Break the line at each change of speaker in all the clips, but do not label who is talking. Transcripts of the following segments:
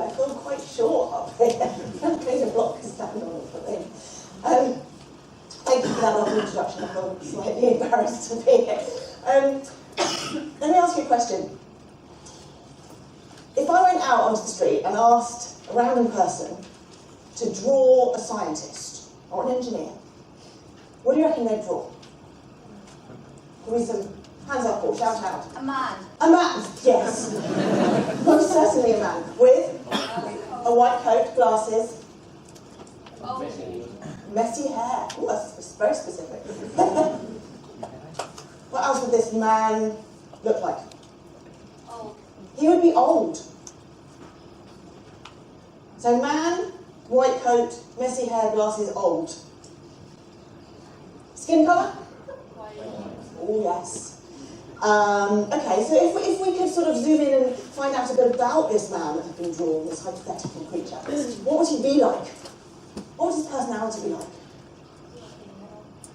I feel quite short up here. I'm going to block a stand on for me. Thank you for that lovely introduction. I feel slightly embarrassed to be here. Let me ask you a question. If I went out onto the street and asked a random person to draw a scientist or an engineer, what do you reckon they'd draw? Give me some hands up or shout out.
A man.
A man, yes. Most certainly a man. With a white coat, glasses. Messy hair. Oh, that's very specific. What else would this man look like?
Old.
He would be old. So man, white coat, messy hair, glasses, old. Skin colour? Oh, yes. Okay, so if we could sort of zoom in and find out a bit about this man that has been drawn, this hypothetical creature, what would he be like? What would his personality be like?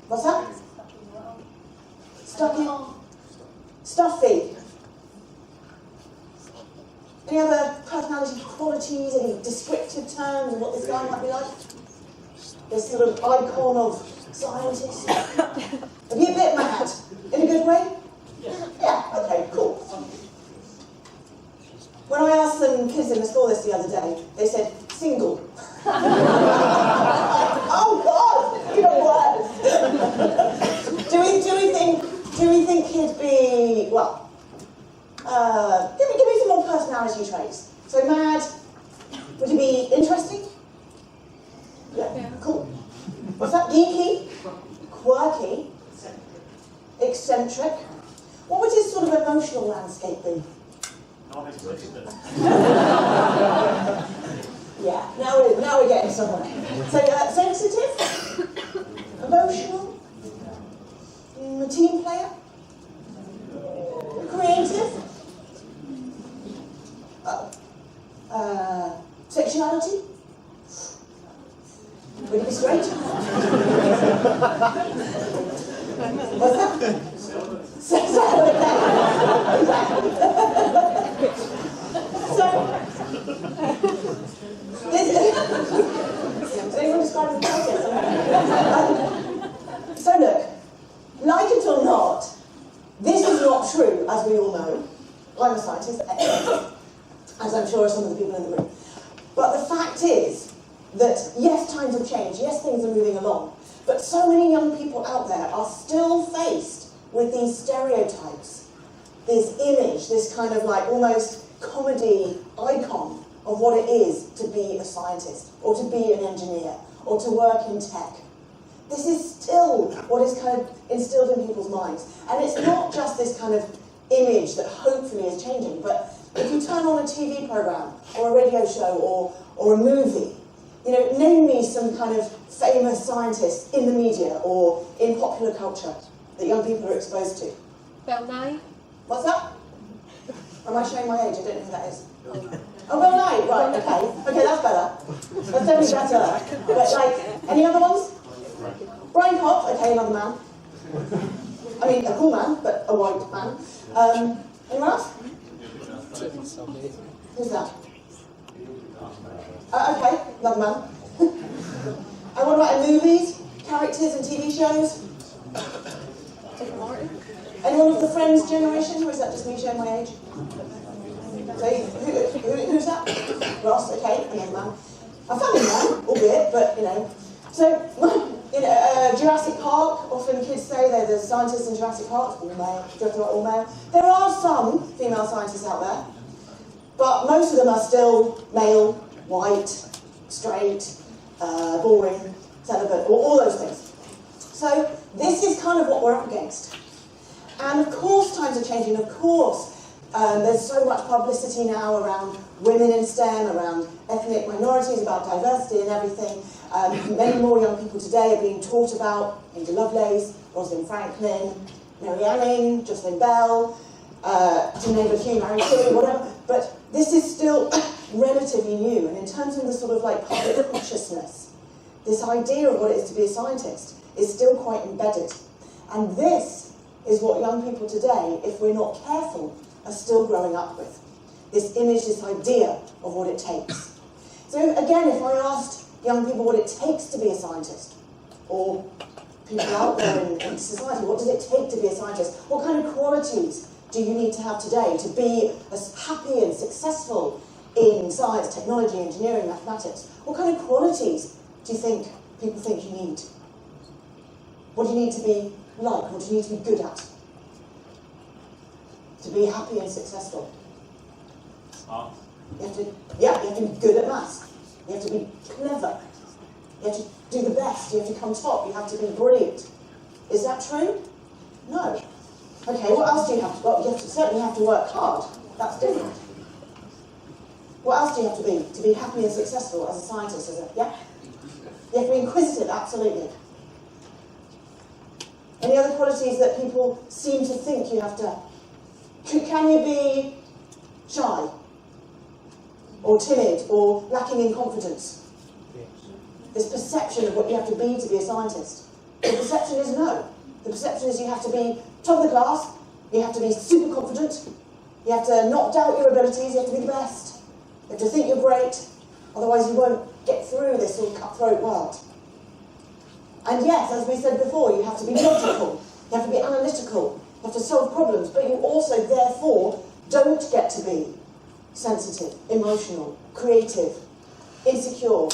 What's that? Stuffy. Stuffy. Any other personality qualities, any descriptive terms of what this guy might be like? This sort of icon of scientist. Are you a bit mad? In a good way? Yeah, okay, cool. When I asked some kids in the school this the other day, they said, single. Oh God, even worse. Do we think he'd be, well, give me some more personality traits. So mad, would he be interesting? Yeah, cool. What's that? Geeky? Quirky? Eccentric? What would his sort of emotional landscape be?
Non-existent.
Yeah, now we're getting somewhere. So, sensitive? Emotional? A team player? Creative? Sexuality? Would he be straight? What's that? Celibate. So, does anyone describe the process? So look, like it or not, this is not true, as we all know. I'm a scientist, as I'm sure are some of the people in the room. But the fact is that, yes, times have changed, yes, things are moving along, but so many young people out there are still faced with these stereotypes, this image, this kind of like almost comedy icon of what it is to be a scientist, or to be an engineer, or to work in tech. This is still what is kind of instilled in people's minds. And it's not just this kind of image that hopefully is changing, but if you turn on a TV program, or a radio show, or a movie, you know, name me some kind of famous scientist in the media or in popular culture that young people are exposed to.
Bill Nye.
What's that? Am I showing my age? I don't know who that is. Oh, Bill Nye, right, okay. Okay, that's better. That's definitely better. But, like, any other ones? Brian Cox, okay, another man. I mean, a cool man, but a white man. Anyone else? Who's that? Okay, another man. And what about in movies, characters and TV shows? Anyone of the Friends generation, or is that just me showing my age? So, who's that? Ross, okay, another man. A funny man, albeit, but, you know. So, you know, Jurassic Park, often kids say they're the scientists in Jurassic Park, all male, all male. There are some female scientists out there, but most of them are still male, white, straight, boring, celibate, all those things. So this is kind of what we're up against. And of course times are changing, of course there's so much publicity now around women in STEM, around ethnic minorities, about diversity and everything. Many more young people today are being taught about Ada Lovelace, Rosalind Franklin, Mary Anning, Jocelyn Bell, to name a few, Marie Curie, whatever. But this is still relatively new, and in terms of the sort of like public consciousness, this idea of what it is to be a scientist is still quite embedded. And this is what young people today, if we're not careful, are still growing up with. this image, this idea of what it takes. So again, if I asked young people what it takes to be a scientist, or people out there in society, what does it take to be a scientist? What kind of qualities do you need to have today to be as happy and successful in science, technology, engineering, mathematics? What kind of qualities do you think people think you need? What do you need to be like? What do you need to be good at? To be happy and successful?
Art.
You have to be good at maths. You have to be clever. You have to do the best. You have to come top. You have to be brilliant. Is that true? No. Okay, what else do you have to? Well, you certainly have to work hard. That's different. What else do you have to be happy and successful as a scientist? Yeah? You have to be inquisitive, absolutely. Any other qualities that people seem to think you have to? Can you be shy? Or timid? Or lacking in confidence? This perception of what you have to be a scientist. The perception is no. The perception is you have to be top of the class, you have to be super confident, you have to not doubt your abilities, you have to be the best. You have to think you're great, otherwise you won't get through this sort of cutthroat world. And yes, as we said before, you have to be logical, you have to be analytical, you have to solve problems, but you also, therefore, don't get to be sensitive, emotional, creative, insecure,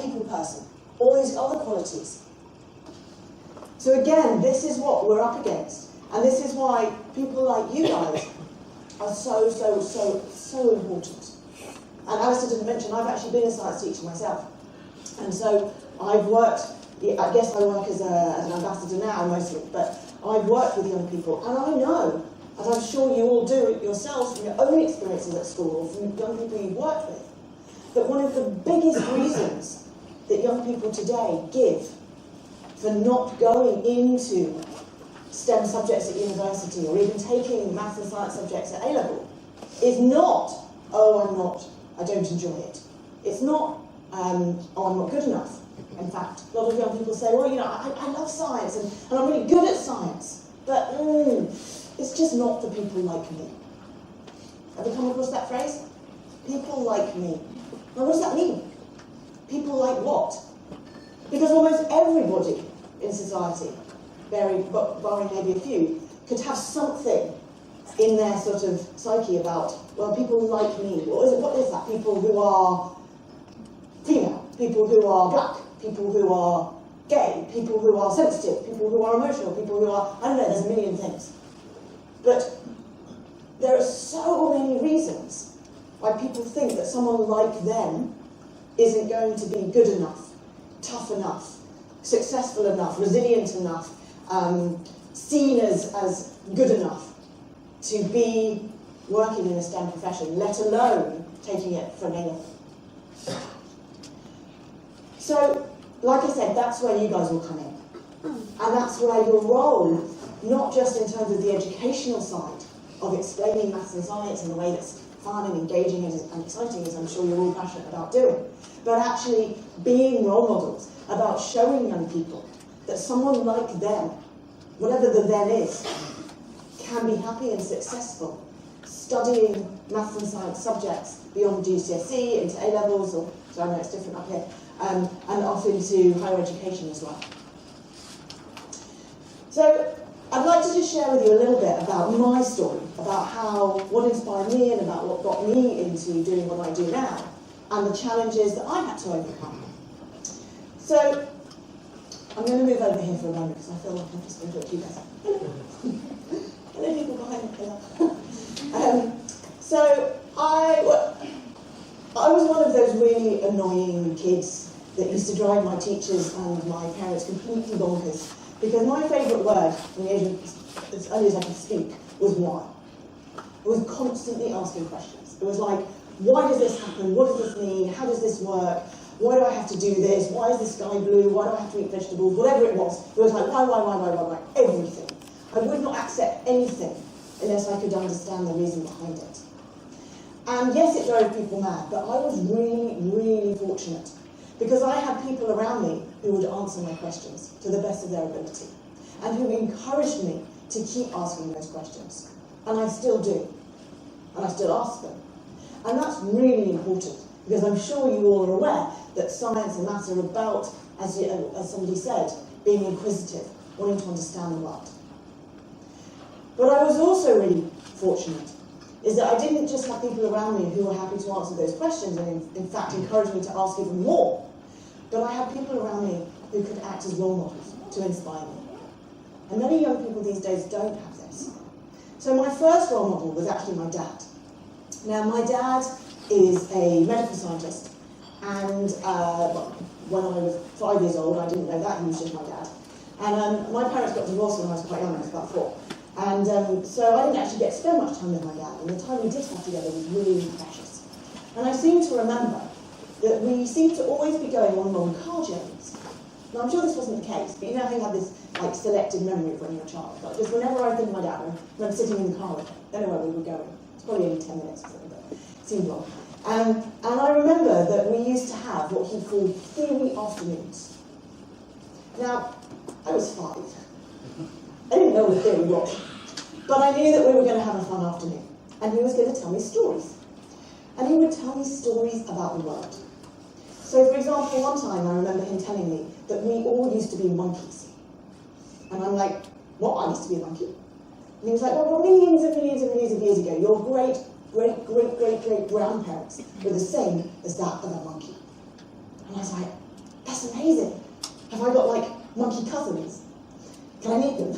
people person, all these other qualities. So again, this is what we're up against. And this is why people like you guys are so important. And Alistair didn't mention, I've actually been a science teacher myself. And so I've worked, I guess I work as an ambassador now mostly, but I've worked with young people. And I know, as I'm sure you all do it yourselves from your own experiences at school or from young people you've worked with, that one of the biggest reasons that young people today give for not going into STEM subjects at university or even taking maths and science subjects at A-level is not, oh, I don't enjoy it. It's not, oh, I'm not good enough. In fact, a lot of young people say, well, you know, I love science and I'm really good at science, but it's just not for people like me. Have you come across that phrase? People like me. Now, what does that mean? People like what? Because almost everybody in society, barring maybe a few, could have something in their sort of psyche about, well, people like me. What is that? People who are female, people who are black, people who are gay, people who are sensitive, people who are emotional, people who are, I don't know, there's a million things. But there are so many reasons why people think that someone like them isn't going to be good enough, tough enough, successful enough, resilient enough, seen as good enough to be working in a STEM profession, let alone taking it from A-level. So, like I said, that's where you guys will come in. And that's where your role, not just in terms of the educational side of explaining maths and science in a way that's fun and engaging and exciting, as I'm sure you're all passionate about doing, but actually being role models, about showing young people that someone like them, whatever the them is, can be happy and successful, studying maths and science subjects beyond GCSE into A-levels, or, so I know it's different up here, and off into higher education as well. So I'd like to just share with you a little bit about my story, about what inspired me and about what got me into doing what I do now, and the challenges that I had to overcome. So I'm going to move over here for a moment because I feel like I'm just going to talk to you guys. Hello, people behind me. So I was one of those really annoying kids that used to drive my teachers and my parents completely bonkers, because my favourite word from the age of as early as I could speak was why. I was constantly asking questions. It was like, why does this happen? What does this mean? How does this work? Why do I have to do this? Why is the sky blue? Why do I have to eat vegetables? Whatever it was like, why, everything. I would not accept anything unless I could understand the reason behind it. And yes, it drove people mad, but I was really, really fortunate because I had people around me who would answer my questions to the best of their ability and who encouraged me to keep asking those questions. And I still do. and I still ask them. And that's really important, because I'm sure you all are aware that science and maths are about, as somebody said, being inquisitive, wanting to understand the world. But I was also really fortunate, is that I didn't just have people around me who were happy to answer those questions and in fact encouraged me to ask even more, but I had people around me who could act as role models to inspire me. And many young people these days don't have this. So my first role model was actually my dad. Now my dad is a medical scientist, and when I was 5 years old, I didn't know that, he was just my dad. And my parents got divorced when I was quite young, I was about 4. And so I didn't actually get to spend much time with my dad, and the time we did have together was really precious. And I seem to remember that we seemed to always be going on long car journeys. Now I'm sure this wasn't the case, but you know how you have this like selective memory of when you're a child. Like, just whenever I think of my dad, when I'm sitting in the car with him, I don't know where we were going. It's probably only 10 minutes or something, but it seemed long. And I remember that we used to have what he called theory afternoons. Now, I was 5. I didn't know what theory was, but I knew that we were going to have a fun afternoon, and he was going to tell me stories. And he would tell me stories about the world. So, for example, one time I remember him telling me that we all used to be monkeys. And I'm like, what? I used to be a monkey? And he was like, well, millions and millions and millions of years ago, your great-great-great-great-grandparents were the same as that of a monkey. And I was like, that's amazing. Have I got, like, monkey cousins? Can I meet them?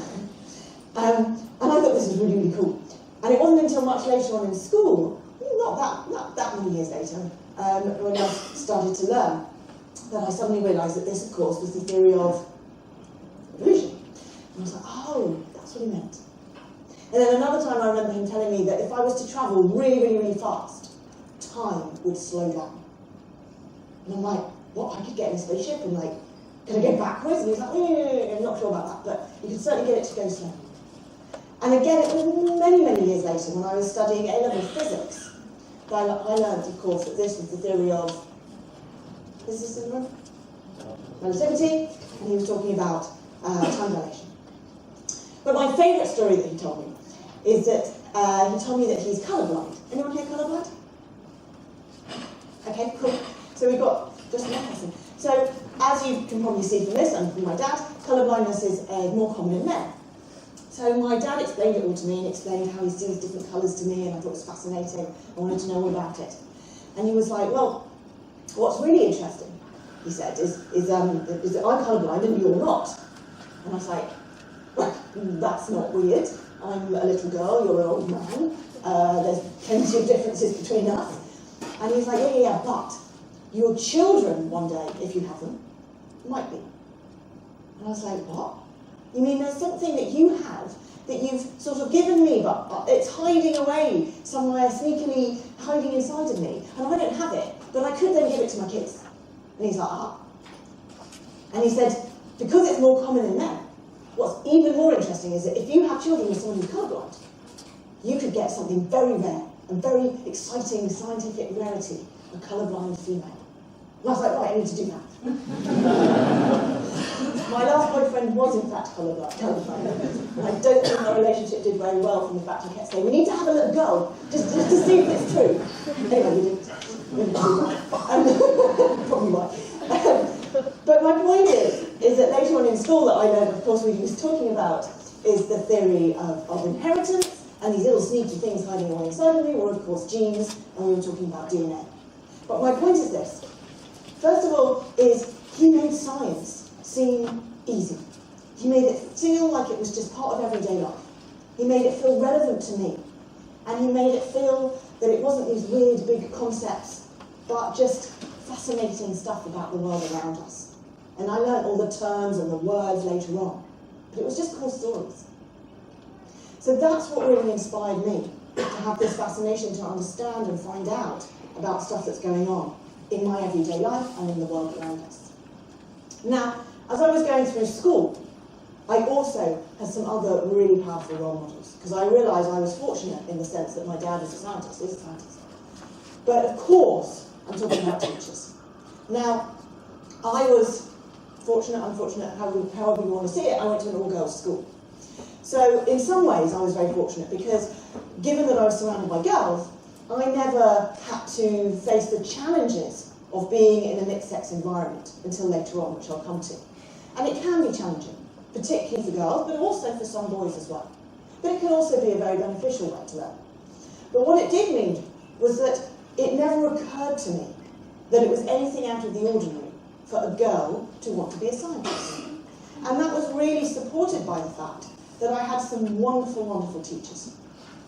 And I thought this was really, really cool. And it wasn't until much later on in school, not that many years later, when I started to learn, that I suddenly realised that this, of course, was the theory of evolution. And I was like, oh, that's what he meant. And then another time I remember him telling me that if I was to travel really, really, really fast, time would slow down. And I'm like, what? I could get in a spaceship and like, can I go backwards? And he's like, I'm not sure about that, but you can certainly get it to go slow. And again, it was many, many years later when I was studying A-level physics that I learned, of course, that this was the theory of relativity, and he was talking about time dilation. But my favourite story that he told me is that he told me that he's colourblind. Anyone here colourblind? Okay, cool. So we've got just one person. So as you can probably see from this and from my dad, colourblindness is more common in men. So my dad explained it all to me and explained how he sees different colours to me, and I thought it was fascinating. I wanted to know all about it. And he was like, well, what's really interesting, he said, is that I'm colourblind and you're not. And I was like, well, that's not weird. I'm a little girl, you're an old man. There's plenty of differences between us. And he was like, yeah, but your children one day, if you have them, might be. And I was like, what? You mean there's something that you have that you've sort of given me, but it's hiding away somewhere, sneakily hiding inside of me, and I don't have it, but I could then give it to my kids. And he's like, ah. And he said, because it's more common in men, what's even more interesting is that if you have children with someone who's colourblind, you could get something very rare and very exciting scientific rarity, a colourblind female. And I was like, right, I need to do that. My last boyfriend was in fact colourblind. And I don't think our relationship did very well from the fact I kept saying, we need to have a little go, just to see if it's true. Anyway, we didn't do that. Probably why. But my point is that later on in school that I learned, of course, what he was talking about is the theory of inheritance, and these little sneaky things hiding away inside of me were, of course, genes, and we were talking about DNA. But my point is this. First of all, is he made science seem easy. He made it feel like it was just part of everyday life. He made it feel relevant to me. And he made it feel that it wasn't these weird big concepts, but just fascinating stuff about the world around us. And I learned all the terms and the words later on. But it was just cool stories. So that's what really inspired me, to have this fascination to understand and find out about stuff that's going on in my everyday life and in the world around us. Now, as I was going through school, I also had some other really powerful role models, because I realised I was fortunate in the sense that my dad is a scientist. But of course, I'm talking about teachers. Now, I was fortunate, unfortunate, however you want to see it, I went to an all-girls school. So in some ways I was very fortunate, because given that I was surrounded by girls, I never had to face the challenges of being in a mixed-sex environment until later on, which I'll come to. And it can be challenging, particularly for girls, but also for some boys as well. But it can also be a very beneficial way to learn. But what it did mean was that it never occurred to me that it was anything out of the ordinary for a girl to want to be a scientist. And that was really supported by the fact that I had some wonderful, wonderful teachers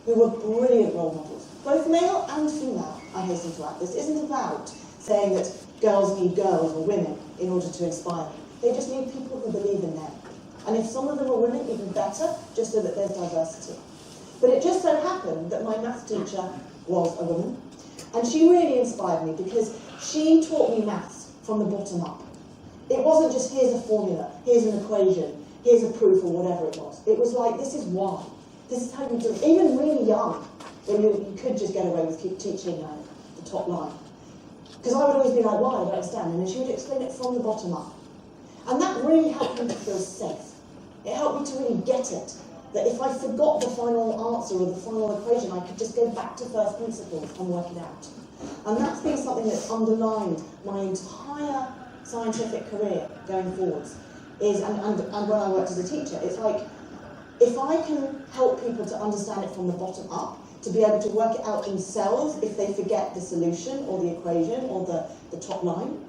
who were brilliant role models, both male and female, I hasten to add. This isn't about saying that girls need girls or women in order to inspire them. They just need people who believe in them. And if some of them are women, even better, just so that there's diversity. But it just so happened that my maths teacher was a woman, and she really inspired me because she taught me maths from the bottom up. It wasn't just here's a formula, here's an equation, here's a proof, or whatever it was. It was like, this is why. This is how you do it. Even really young, when you could just get away with teaching the top line. Because I would always be like, why? I don't understand. And then she would explain it from the bottom up. And that really helped me to feel safe. It helped me to really get it. That if I forgot the final answer or the final equation, I could just go back to first principles and work it out. And that's been something that's underlined my entire scientific career going forwards. And when I worked as a teacher, it's like, if I can help people to understand it from the bottom up, to be able to work it out themselves if they forget the solution or the equation or the top line,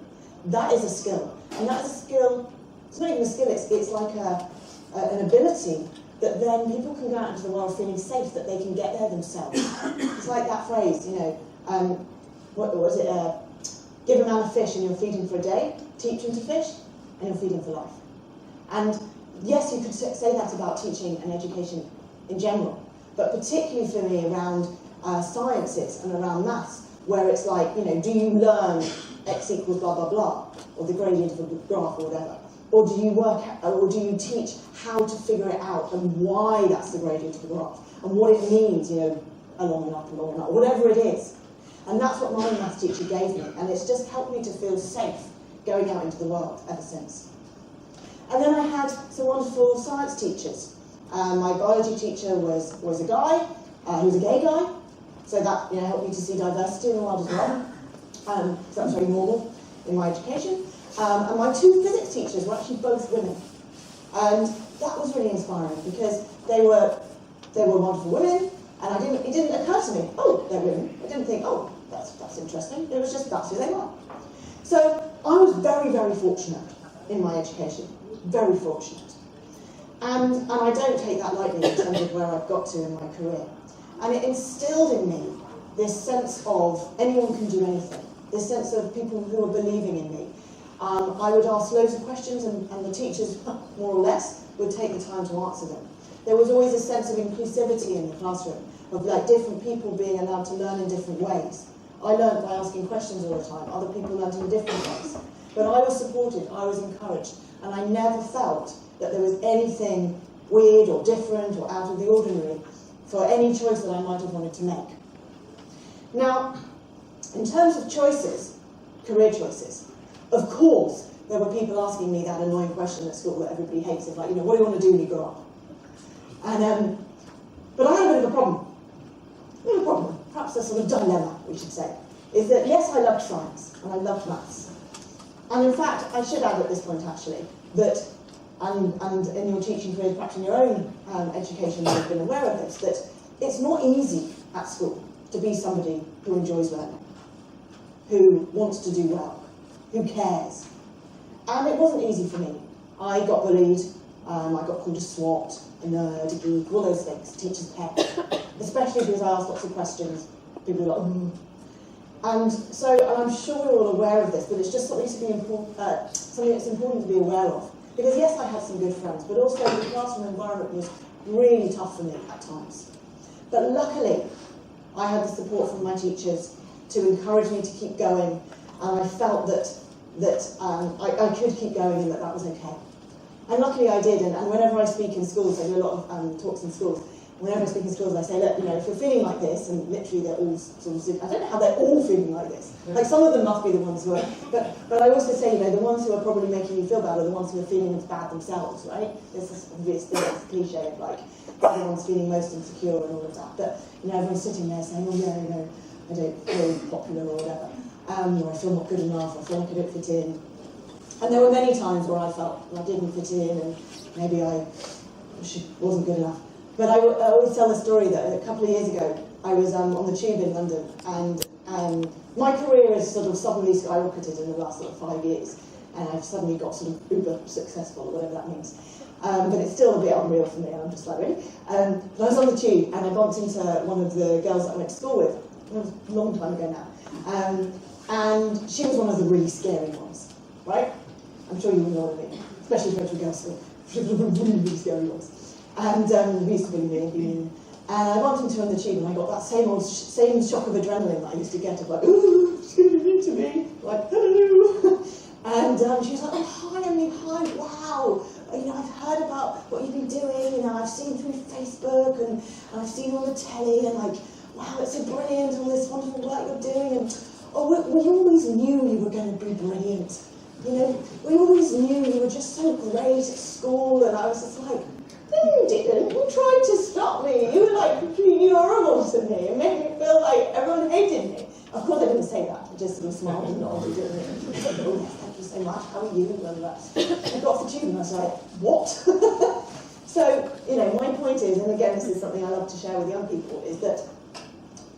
that is a skill. And that is a skill, it's not even a skill, it's like an ability that then people can go out into the world feeling safe that they can get there themselves. It's like that phrase, you know, what was it? Give a man a fish and you'll feed him for a day, teach him to fish and you'll feed him for life. And yes, you could say that about teaching and education in general, but particularly for me around sciences and around maths, where it's like, you know, do you learn x equals blah, blah, blah, or the gradient of a graph or whatever? Or do you teach how to figure it out and why that's the gradient of the graph and what it means, you know, along and up, whatever it is. And that's what my maths teacher gave me, and it's just helped me to feel safe going out into the world ever since. And then I had some wonderful science teachers. My biology teacher was a guy, he was a gay guy, so that, you know, helped me to see diversity in the world as well. So that was very normal in my education. And my two physics teachers were actually both women. And that was really inspiring because they were wonderful women, and it didn't occur to me, oh, they're women. I didn't think, oh, that's interesting. It was just, that's who they were. So I was very, very fortunate in my education. Very fortunate. And I don't take that lightly in terms of where I've got to in my career. And it instilled in me this sense of anyone can do anything. This sense of people who are believing in me. I would ask loads of questions and the teachers, more or less, would take the time to answer them. There was always a sense of inclusivity in the classroom, of like different people being allowed to learn in different ways. I learned by asking questions all the time, other people learned in different ways. But I was supported, I was encouraged, and I never felt that there was anything weird or different or out of the ordinary for any choice that I might have wanted to make. Now, in terms of choices, career choices, of course, there were people asking me that annoying question at school that everybody hates, of like, you know, what do you want to do when you grow up? And, but I had a bit of a problem. Perhaps a sort of dilemma, we should say, is that yes, I loved science, and I loved maths. And in fact, I should add at this point actually, that, and in your teaching career, perhaps in your own education, you've been aware of this, that it's not easy at school to be somebody who enjoys learning, who wants to do well, who cares. And it wasn't easy for me. I got bullied, I got called a swot, a nerd, a geek, all those things, teacher's pet, especially because I asked lots of questions. People were like, And so, and I'm sure you're all aware of this, but it's just something to be something that's important to be aware of. Because yes, I had some good friends, but also the classroom environment was really tough for me at times. But luckily, I had the support from my teachers to encourage me to keep going, and I felt that I could keep going and that was okay. And luckily I did, and whenever I speak in schools, I do a lot of talks in schools, Whenever I speak in schools, I say, look, you know, if you're feeling like this, and literally they're all sort of, I don't know how they're all feeling like this. Like some of them must be the ones who are, but I also say, you know, the ones who are probably making you feel bad are the ones who are feeling as bad themselves, right? There's this obvious thing, this cliche of like, everyone's feeling most insecure and all of that. But, you know, everyone's sitting there saying, oh yeah, you know, I don't feel popular or whatever. Or I feel not good enough, I feel like I don't fit in. And there were many times where I felt I didn't fit in and maybe I wasn't good enough. But I always tell the story that a couple of years ago, I was on the tube in London, and my career has sort of suddenly skyrocketed in the last sort of 5 years, and I've suddenly got sort of uber successful, or whatever that means. But it's still a bit unreal for me, and I'm just like, really? But I was on the tube, and I bumped into one of the girls that I went to school with. It was a long time ago now. And she was one of the really scary ones, right? I'm sure you know what I mean, especially if you go to a girls' school. She was one of the really scary ones. And we used to bully me, and I bumped into her on the tube, and I got that same shock of adrenaline that I used to get of like, ooh, she's going to be mean to me, like, hello. And she was like, oh, hi, Emily, hi, wow. You know, I've heard about what you've been doing, you know, I've seen through Facebook, and I've seen on the telly, and like, wow, it's so brilliant, all this wonderful work you're doing, and oh, we always knew you were going to be brilliant. You know, we always knew you were just so great at school, and I was just like, no, you didn't. You tried to stop me. You were like completely horrible to me. It made me feel like everyone hated me. Of course, I didn't say that. I just sort of smiled and nodded, didn't I? I said, oh, yes, thank you so much. How are you? Blah, blah, blah. I got off the tube and I was like, what? So, you know, my point is, and again, this is something I love to share with young people, is that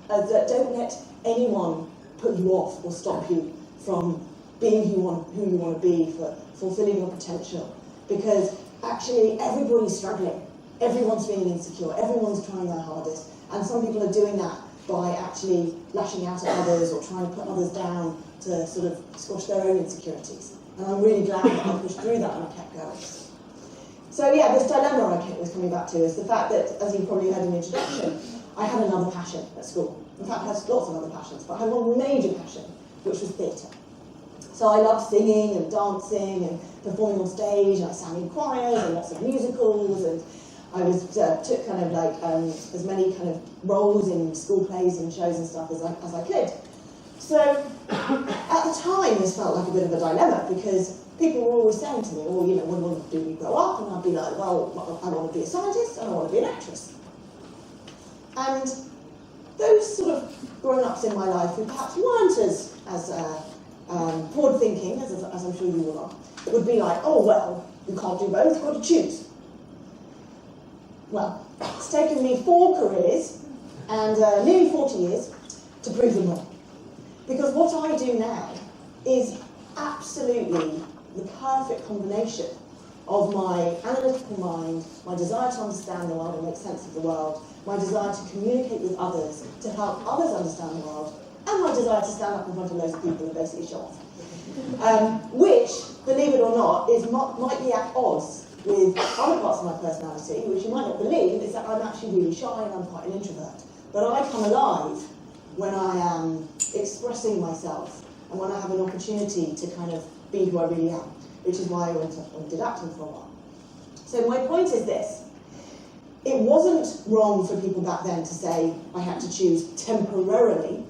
don't let anyone put you off or stop you from being who you want to be, for fulfilling your potential. Because actually, everybody's struggling. Everyone's feeling insecure. Everyone's trying their hardest. And some people are doing that by actually lashing out at others or trying to put others down to sort of squash their own insecurities. And I'm really glad that I pushed through that and I kept going. So yeah, this dilemma I was coming back to is the fact that, as you probably heard in the introduction, I had another passion at school. In fact, I had lots of other passions, but I had one major passion, which was theatre. So I loved singing and dancing and performing on stage, and I sang in choirs and lots of musicals, and I took kind of like as many kind of roles in school plays and shows and stuff as I could. So at the time, this felt like a bit of a dilemma, because people were always saying to me, well, you know, what do you want to do when you grow up? And I'd be like, well, I want to be a scientist and I want to be an actress. And those sort of grown-ups in my life who perhaps weren't as forward thinking, as I'm sure you all are, would be like, oh, well, you can't do both, you've got to choose. Well, it's taken me 4 careers and nearly 40 years to prove them wrong. Because what I do now is absolutely the perfect combination of my analytical mind, my desire to understand the world and make sense of the world, my desire to communicate with others, to help others understand the world, and my desire to stand up in front of loads of people and basically show off. Which, believe it or not, might be at odds with other parts of my personality, which you might not believe, is that I'm actually really shy and I'm quite an introvert. But I come alive when I am expressing myself and when I have an opportunity to kind of be who I really am, which is why I went and did acting for a while. So my point is this. It wasn't wrong for people back then to say I had to choose temporarily,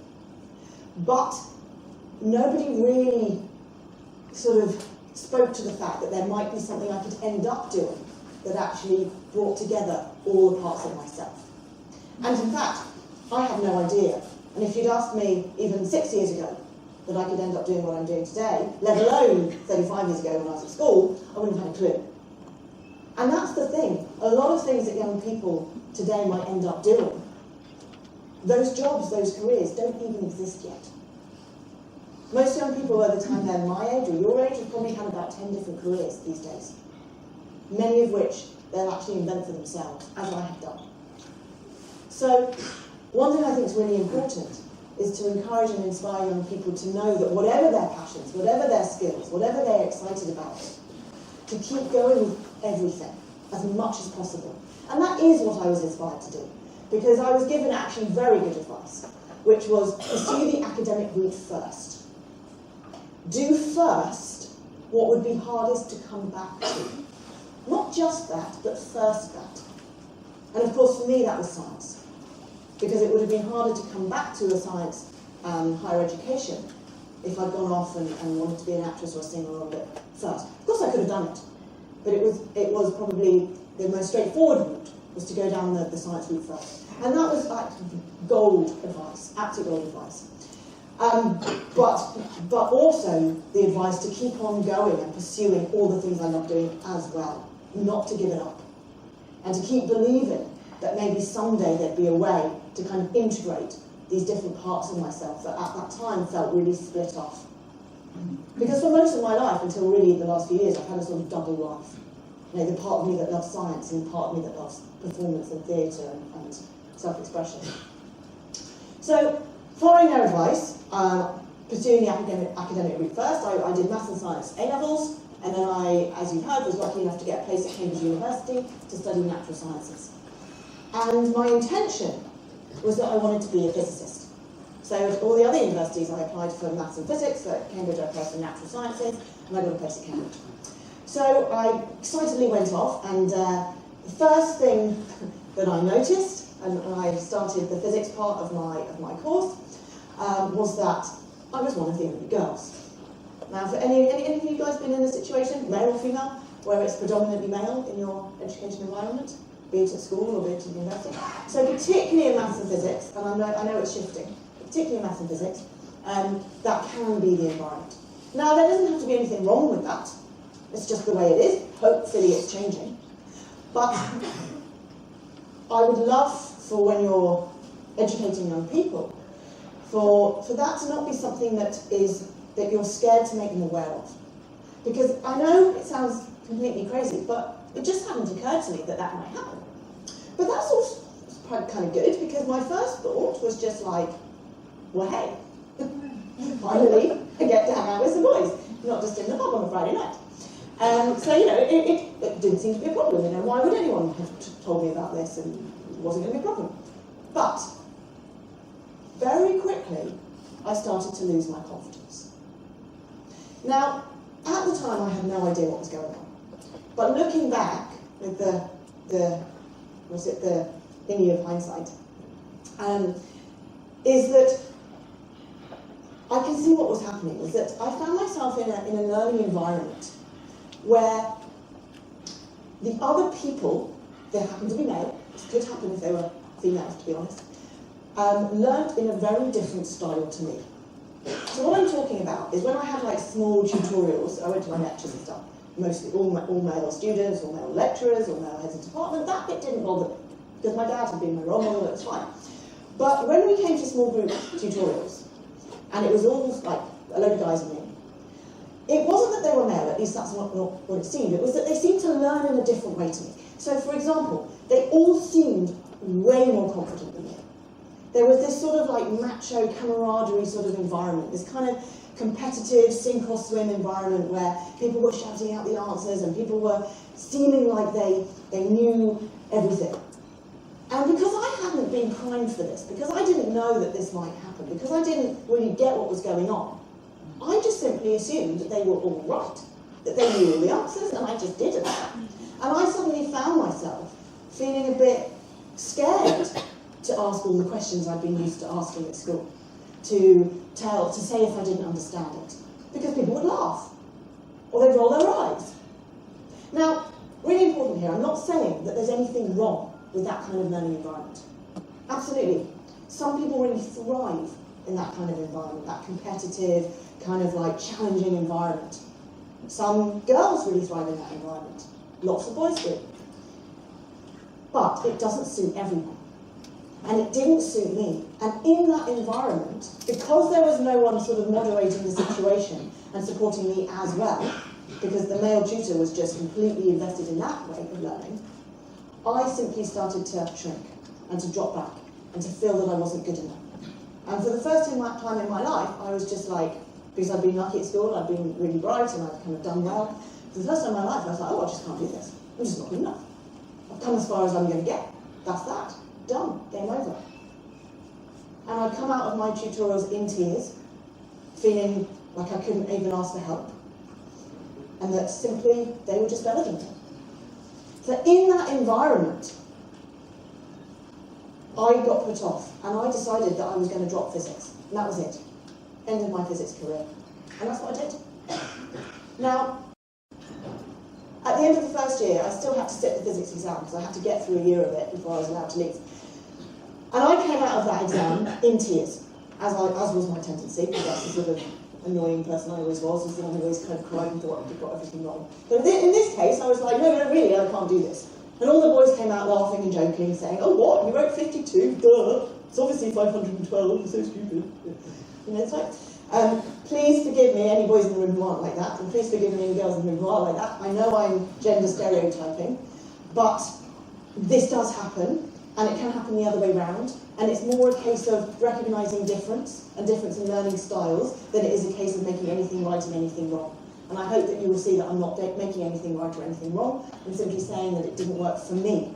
but nobody really sort of spoke to the fact that there might be something I could end up doing that actually brought together all the parts of myself. And in fact, I have no idea. And if you'd asked me even 6 years ago that I could end up doing what I'm doing today, let alone 35 years ago when I was at school, I wouldn't have had a clue. And that's the thing. A lot of things that young people today might end up doing, those jobs, those careers, don't even exist yet. Most young people by the time they're my age or your age have probably had about 10 different careers these days, many of which they'll actually invent for themselves, as I have done. So one thing I think is really important is to encourage and inspire young people to know that whatever their passions, whatever their skills, whatever they're excited about, to keep going with everything as much as possible. And that is what I was inspired to do, because I was given actually very good advice, which was pursue the academic route first. Do first what would be hardest to come back to. Not just that, but first that. And of course, for me, that was science, because it would have been harder to come back to a science higher education if I'd gone off and wanted to be an actress or a singer a little bit first. Of course, I could have done it, but it was probably the most straightforward route, was to go down the science route first. And that was like gold advice, absolute gold advice. But also the advice to keep on going and pursuing all the things I love doing as well, not to give it up, and to keep believing that maybe someday there'd be a way to kind of integrate these different parts of myself that at that time felt really split off. Because for most of my life, until really the last few years, I've had a sort of double life. You know, the part of me that loves science and the part of me that loves performance and theatre and self-expression. So, following their advice, pursuing the academic route first, I did maths and science A-levels, and then I, as you heard, was lucky enough to get a place at Cambridge University to study natural sciences. And my intention was that I wanted to be a physicist. So at all the other universities, I applied for maths and physics. At Cambridge, I applied for natural sciences, and I got a place at Cambridge. So I excitedly went off, and the first thing that I noticed, and I started the physics part of my course, was that I was one of the only girls. Now, for any of you guys been in a situation, male or female, where it's predominantly male in your education environment, be it at school or be it at university? So particularly in maths and physics, and I know it's shifting, but particularly in maths and physics, that can be the environment. Now, there doesn't have to be anything wrong with that. It's just the way it is. Hopefully it's changing. But I would love for when you're educating young people, for that to not be something that you're scared to make them aware of. Because I know it sounds completely crazy, but it just hadn't occurred to me that that might happen. But that's also kind of good, because my first thought was just like, well, hey, finally I get to hang out with some boys, not just in the pub on a Friday night. So, you know, it didn't seem to be a problem. You know, why would anyone have told me about this, and it wasn't going to be a problem? But very quickly, I started to lose my confidence. Now, at the time, I had no idea what was going on. But looking back with the thingy of hindsight, is that I can see what was happening. Is that I found myself in a learning environment where the other people, they happened to be male, this could happen if they were females, to be honest, learnt in a very different style to me. So what I'm talking about is when I had like small tutorials, I went to my lectures and stuff, mostly all male students, all male lecturers, all male heads of department, that bit didn't bother me, because my dad had been my role model, it was fine. But when we came to small group tutorials, and it was all like a load of guys and me, it wasn't that they were male, at least that's not what it seemed, it was that they seemed to learn in a different way to me. So for example, they all seemed way more confident than me. There was this sort of like macho camaraderie sort of environment, this kind of competitive sink or swim environment where people were shouting out the answers and people were seeming like they knew everything. And because I hadn't been primed for this, because I didn't know that this might happen, because I didn't really get what was going on, I just simply assumed that they were all right, that they knew all the answers, and I just didn't. And I suddenly found myself feeling a bit scared to ask all the questions I'd been used to asking at school, to say if I didn't understand it, because people would laugh, or they'd roll their eyes. Now, really important here, I'm not saying that there's anything wrong with that kind of learning environment. Absolutely. Some people really thrive in that kind of environment, that competitive, kind of like challenging environment. Some girls really thrive in that environment. Lots of boys do. But it doesn't suit everyone. And it didn't suit me. And in that environment, because there was no one sort of moderating the situation and supporting me as well, because the male tutor was just completely invested in that way of learning, I simply started to shrink and to drop back and to feel that I wasn't good enough. And for the first time in my life, I was just like, because I'd been lucky at school, I'd been really bright and I'd kind of done well. For the first time in my life, I was like, oh, I just can't do this. I'm just not good enough. I've come as far as I'm going to get. That's that. Done. Game over. And I'd come out of my tutorials in tears, feeling like I couldn't even ask for help. And that simply, they were just better than me. So in that environment, I got put off, and I decided that I was going to drop physics. And that was it. End of my physics career. And that's what I did. Now, at the end of the first year, I still had to sit the physics exam, because I had to get through a year of it before I was allowed to leave. And I came out of that exam in tears, as was my tendency, because that's the sort of annoying person I always was the one who always kind of cried and thought I'd got everything wrong. But in this case, I was like, no, really, I can't do this. And all the boys came out laughing and joking, saying, oh, what, you wrote 52? Duh, it's obviously 512, you're so stupid. You know, it's like, please forgive me, any boys in the room who aren't like that, and please forgive me, any girls in the room who are like that. I know I'm gender stereotyping, but this does happen, and it can happen the other way round, and it's more a case of recognising difference, and difference in learning styles, than it is a case of making anything right and anything wrong. And I hope that you will see that I'm not making anything right or anything wrong, I'm simply saying that it didn't work for me.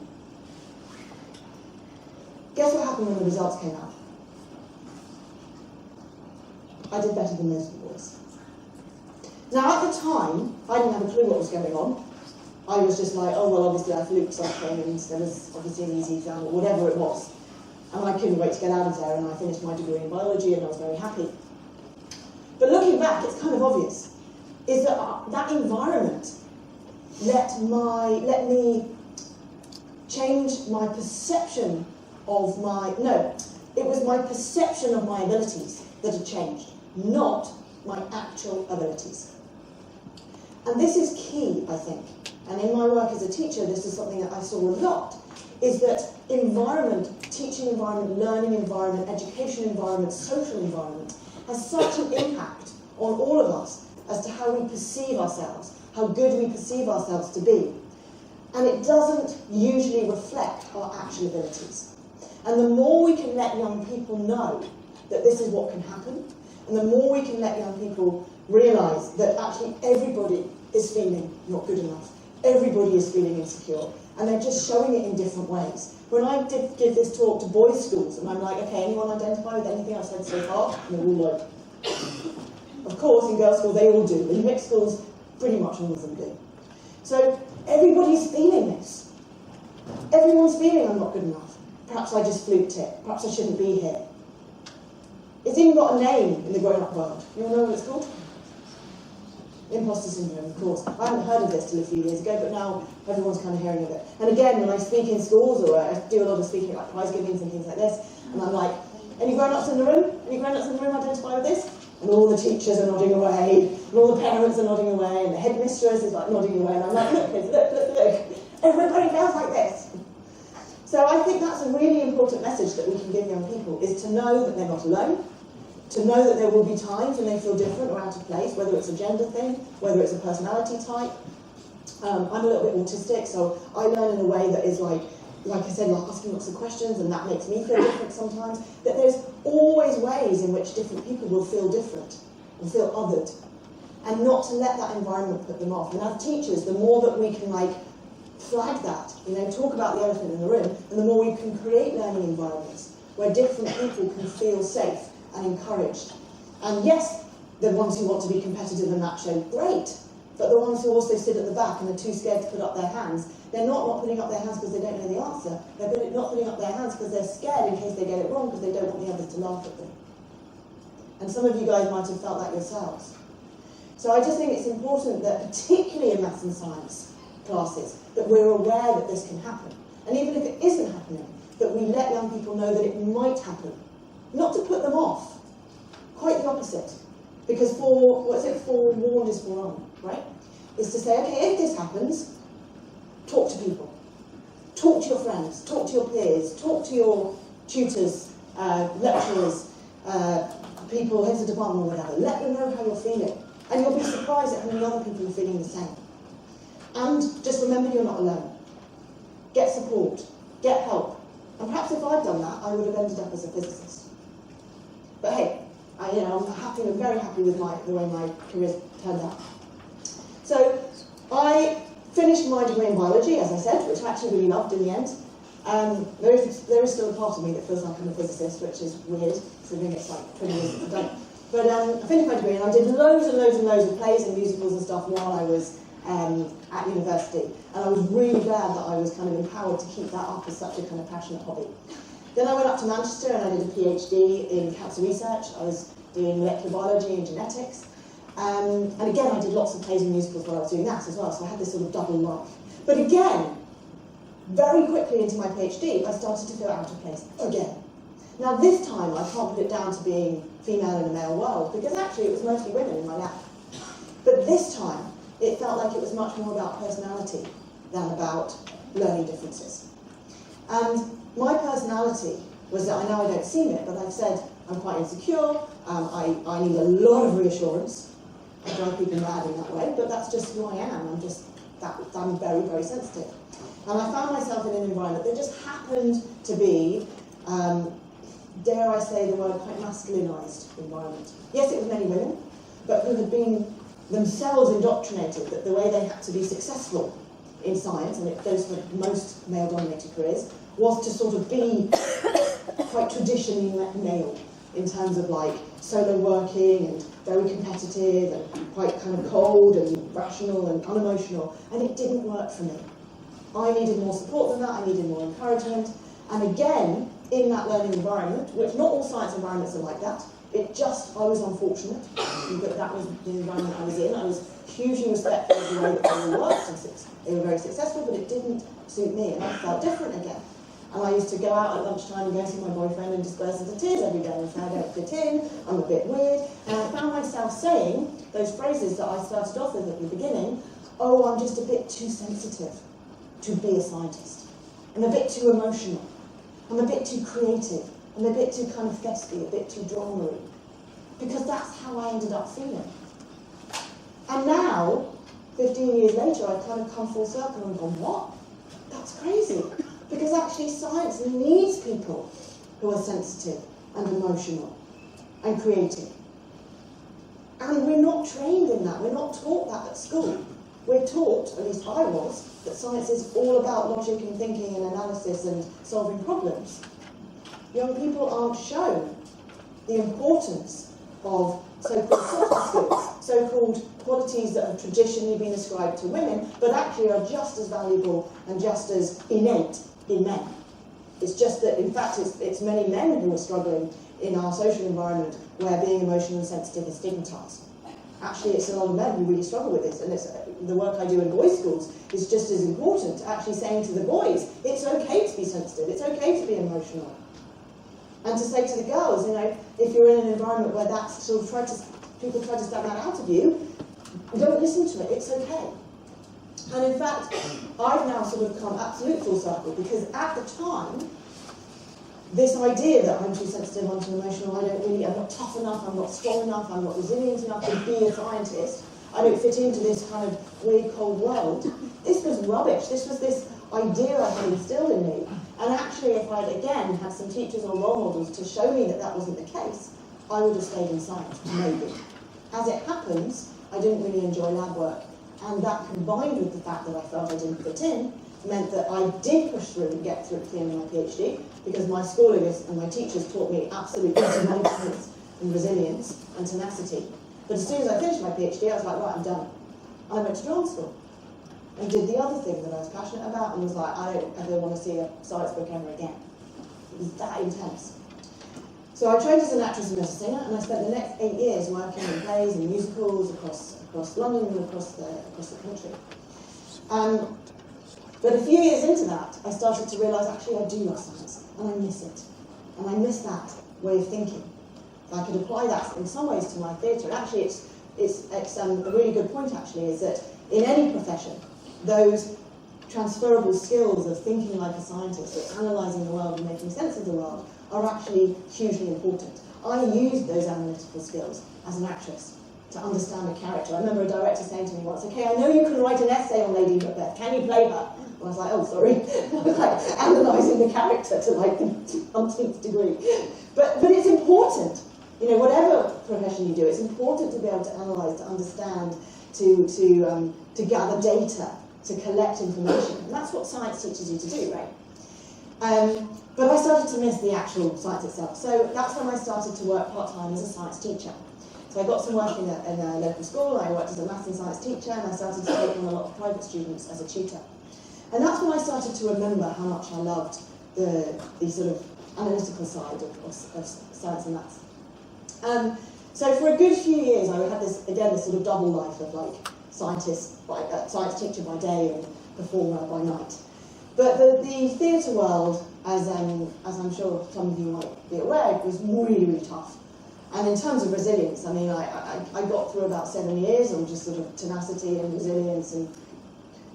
Guess what happened when the results came out? I did better than most of the boys. Now, at the time, I didn't have a clue what was going on. I was just like, oh, well, obviously I fluked something, and there was obviously an easy exam, or whatever it was. And I couldn't wait to get out of there, and I finished my degree in biology, and I was very happy. But looking back, it's kind of obvious, is that that environment let me change my perception of it was my perception of my abilities that had changed, not my actual abilities. And this is key, I think. And in my work as a teacher, this is something that I saw a lot, is that environment, teaching environment, learning environment, education environment, social environment, has such an impact on all of us as to how we perceive ourselves, how good we perceive ourselves to be. And it doesn't usually reflect our actual abilities. And the more we can let young people know that this is what can happen, and the more we can let young people realise that actually everybody is feeling not good enough, everybody is feeling insecure, and they're just showing it in different ways. When I did give this talk to boys' schools, and I'm like, okay, anyone identify with anything I've said so far? And they're all like, of course, in girls' school they all do. In mixed schools, pretty much all of them do. So everybody's feeling this. Everyone's feeling I'm not good enough. Perhaps I just fluked it. Perhaps I shouldn't be here. It's even got a name in the grown-up world. You all know what it's called? Imposter syndrome, of course. I hadn't heard of this till a few years ago, but now everyone's kind of hearing of it. And again, when I speak in schools, or I do a lot of speaking at like prize givings and things like this, and I'm like, any grown-ups in the room? Any grown-ups in the room identify with this? And all the teachers are nodding away, and all the parents are nodding away, and the headmistress is like nodding away, and I'm like, look, kids, look. Everybody feels like this. So I think that's a really important message that we can give young people, is to know that they're not alone, to know that there will be times when they feel different or out of place, whether it's a gender thing, whether it's a personality type. I'm a little bit autistic, so I learn in a way that is like I said, like asking lots of questions, and that makes me feel different sometimes. That there's always ways in which different people will feel different and feel othered, and not to let that environment put them off. And as teachers, the more that we can flag that, talk about the elephant in the room, and the more we can create learning environments where different people can feel safe and encouraged. And yes, the ones who want to be competitive in that show, great. But the ones who also sit at the back and are too scared to put up their hands, they're not putting up their hands because they don't know the answer. They're not putting up their hands because they're scared in case they get it wrong, because they don't want the others to laugh at them. And some of you guys might have felt that yourselves. So I just think it's important that, particularly in maths and science classes, that we're aware that this can happen. And even if it isn't happening, that we let young people know that it might happen. Not to put them off, quite the opposite. Because forewarned is forearmed, right? Is to say, okay, if this happens, talk to people. Talk to your friends, talk to your peers, talk to your tutors, lecturers, people, heads of department or whatever. Let them know how you're feeling. And you'll be surprised at how many other people are feeling the same. And just remember you're not alone. Get support, get help. And perhaps if I'd done that, I would have ended up as a physicist. But hey, I'm very happy with the way my career turned out. So I finished my degree in biology, as I said, which I actually really loved in the end. There is still a part of me that feels like I'm a physicist, which is weird, considering it's like 20 years since I've done it. But I finished my degree, and I did loads and loads and loads of plays and musicals and stuff while I was at university. And I was really glad that I was kind of empowered to keep that up as such a kind of passionate hobby. Then I went up to Manchester and I did a PhD in cancer research. I was doing molecular biology and genetics. And again, I did lots of plays and musicals while I was doing that as well, so I had this sort of double life. But again, very quickly into my PhD, I started to feel out of place again. Now this time, I can't put it down to being female in a male world, because actually it was mostly women in my lab. But this time, it felt like it was much more about personality than about learning differences. And my personality was that I know I don't seem it, but I've said I'm quite insecure, I need a lot of reassurance. I drive people mad in that way, but that's just who I am. I'm very, very sensitive. And I found myself in an environment that just happened to be, dare I say the word, quite masculinized environment. Yes, it was many women, but who had been themselves indoctrinated that the way they had to be successful in science, and it goes for most male-dominated careers, was to sort of be quite traditionally male in terms of like solo working and very competitive and quite kind of cold and rational and unemotional, and it didn't work for me. I needed more support than that, I needed more encouragement, and again, in that learning environment, which not all science environments are like that, I was unfortunate, but that was the environment I was in. I was hugely respectful of the way that they worked, and they were very successful, but it didn't suit me, and I felt different again. And I used to go out at lunchtime and go see my boyfriend and just burst into tears every day and say, I don't fit in, I'm a bit weird. And I found myself saying those phrases that I started off with at the beginning, oh, I'm just a bit too sensitive to be a scientist. I'm a bit too emotional. I'm a bit too creative. I'm a bit too kind of festy, a bit too dramery. Because that's how I ended up feeling. And now, 15 years later, I've kind of come full circle and gone, what? That's crazy. Because actually science needs people who are sensitive and emotional and creative. And we're not trained in that. We're not taught that at school. We're taught, at least I was, that science is all about logic and thinking and analysis and solving problems. Young people aren't shown the importance of so-called soft skills, so-called qualities that have traditionally been ascribed to women, but actually are just as valuable and just as innate in men. It's just that, in fact, it's many men who are struggling in our social environment where being emotional and sensitive is stigmatized. Actually, it's a lot of men who really struggle with this, and the work I do in boys' schools is just as important, actually saying to the boys, it's okay to be sensitive, it's okay to be emotional. And to say to the girls, you know, if you're in an environment where that's sort of people try to stamp that out of you, don't listen to it, it's okay. And in fact, I've now sort of come absolute full circle, because at the time, this idea that I'm too sensitive, I'm too emotional, I'm not tough enough, I'm not strong enough, I'm not resilient enough to be a scientist, I don't fit into this kind of weird, cold world, this was rubbish. This was this idea I had instilled in me. And actually, if I'd again had some teachers or role models to show me that that wasn't the case, I would have stayed in science, maybe. As it happens, I didn't really enjoy lab work. And that, combined with the fact that I felt I didn't fit in, meant that I did push through and get through clearing my PhD, because my schooling and my teachers taught me absolute intelligence and resilience and tenacity. But as soon as I finished my PhD, I was like, right, I'm done. I went to drama school and did the other thing that I was passionate about, and was like, I don't ever want to see a science book ever again. It was that intense. So I trained as an actress and as a singer, and I spent the next 8 years working in plays and musicals across London and across the country. But a few years into that, I started to realise actually I do love science, and I miss it. And I miss that way of thinking. I could apply that in some ways to my theatre. And actually, it's a really good point, actually, is that in any profession, those transferable skills of thinking like a scientist, of analysing the world and making sense of the world, are actually hugely important. I used those analytical skills as an actress to understand a character. I remember a director saying to me once, okay, I know you can write an essay on Lady Macbeth, can you play her? And I was like, oh, sorry. I was like analysing the character to like the umpteenth degree. But it's important. You know, whatever profession you do, it's important to be able to analyse, to understand, to gather data, to collect information. And that's what science teaches you to do, right? But I started to miss the actual science itself. So that's when I started to work part-time as a science teacher. So I got some work in a local school, I worked as a maths and science teacher, and I started to take on a lot of private students as a tutor. And that's when I started to remember how much I loved the sort of analytical side of science and maths. So for a good few years, I had this sort of double life of like science teacher by day and performer by night. But the theatre world, as I'm sure some of you might be aware, was really, really tough. And in terms of resilience, I mean, I got through about 7 years of just sort of tenacity and resilience and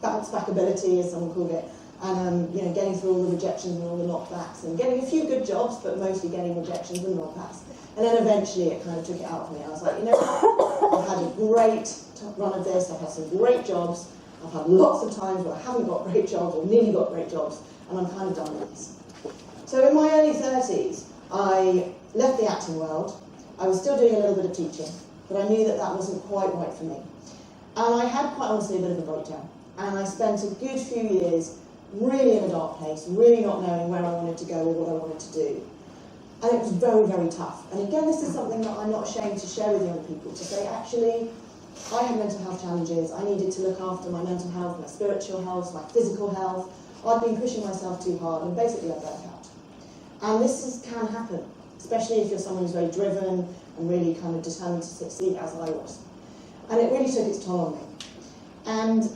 bounce back ability, as someone called it, and getting through all the rejections and all the knockbacks, and getting a few good jobs, but mostly getting rejections and knockbacks. And then eventually it kind of took it out of me. I was like, I've had a great run of this, I've had some great jobs, I've had lots of times where I haven't got great jobs or nearly got great jobs, and I'm kind of done with this. So in my early 30s, I left the acting world. I was still doing a little bit of teaching, but I knew that wasn't quite right for me. And I had, quite honestly, a bit of a breakdown. And I spent a good few years really in a dark place, really not knowing where I wanted to go or what I wanted to do. And it was very, very tough. And again, this is something that I'm not ashamed to share with young people, to say, actually, I had mental health challenges. I needed to look after my mental health, my spiritual health, my physical health. I'd been pushing myself too hard, and basically I burnt out. And this can happen, especially if you're someone who's very driven and really kind of determined to succeed, as I was. And it really took its toll on me. And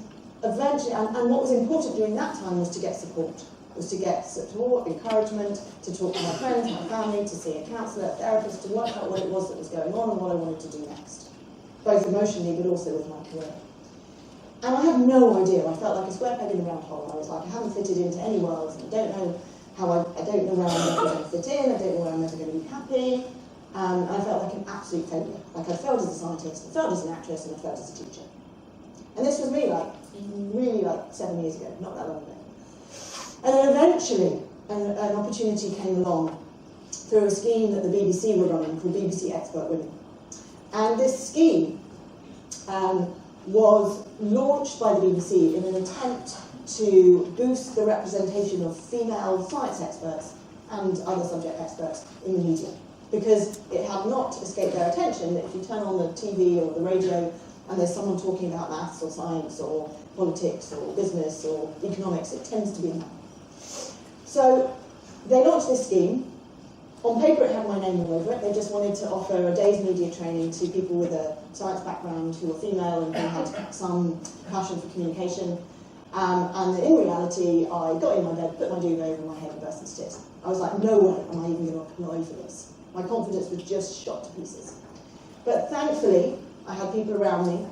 eventually, and what was important during that time was to get support. Was to get support, encouragement, to talk to my friends, my family, to see a counsellor, a therapist, to work out what it was that was going on and what I wanted to do next. Both emotionally, but also with my career. And I had no idea. I felt like a square peg in a round hole. I was like, I haven't fitted into any worlds, and I don't know I don't know where I'm ever going to fit in, I don't know where I'm ever going to be happy, and I felt like an absolute failure. Like I failed as a scientist, I failed as an actress, and I failed as a teacher. And this was me really 7 years ago, not that long ago. And then eventually, an opportunity came along through a scheme that the BBC were running called BBC Expert Women. And this scheme was launched by the BBC in an attempt to boost the representation of female science experts and other subject experts in the media. Because it had not escaped their attention that if you turn on the TV or the radio and there's someone talking about maths or science or politics or business or economics, it tends to be men. So they launched this scheme. On paper it had my name all over it. They just wanted to offer a day's media training to people with a science background who were female and who had some passion for communication. And in reality, I got in my bed, put my duvet over my head and burst into tears. I was like, no way am I even going to apply for this. My confidence was just shot to pieces. But thankfully, I had people around me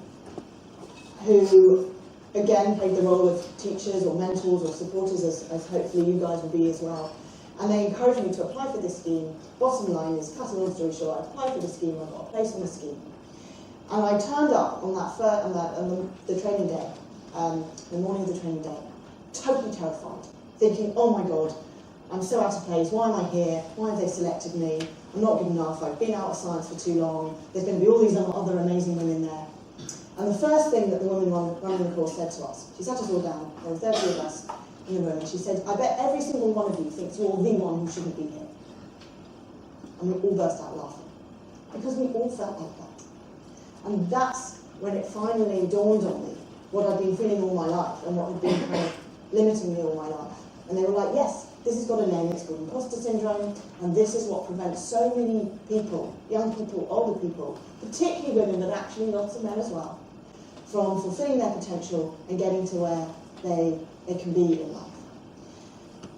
who, again, played the role of teachers or mentors or supporters, as hopefully you guys will be as well. And they encouraged me to apply for this scheme. Bottom line is, cut a long story short, I applied for the scheme, I got a place on the scheme. And I turned up on the training day, the morning of the training day, totally terrified, thinking, oh my God, I'm so out of place, why am I here, why have they selected me, I'm not good enough, I've been out of science for too long, there's going to be all these other amazing women there. And the first thing that the woman running the course said to us, she sat us all down, there were 30 of us in the room, and she said, I bet every single one of you thinks you're the one who shouldn't be here. And we all burst out laughing, because we all felt like that. And that's when it finally dawned on me what I'd been feeling all my life and what had been kind of limiting me all my life. And they were like, yes, this has got a name, it's called imposter syndrome, and this is what prevents so many people, young people, older people, particularly women, but actually lots of men as well, from fulfilling their potential and getting to where they can be in life.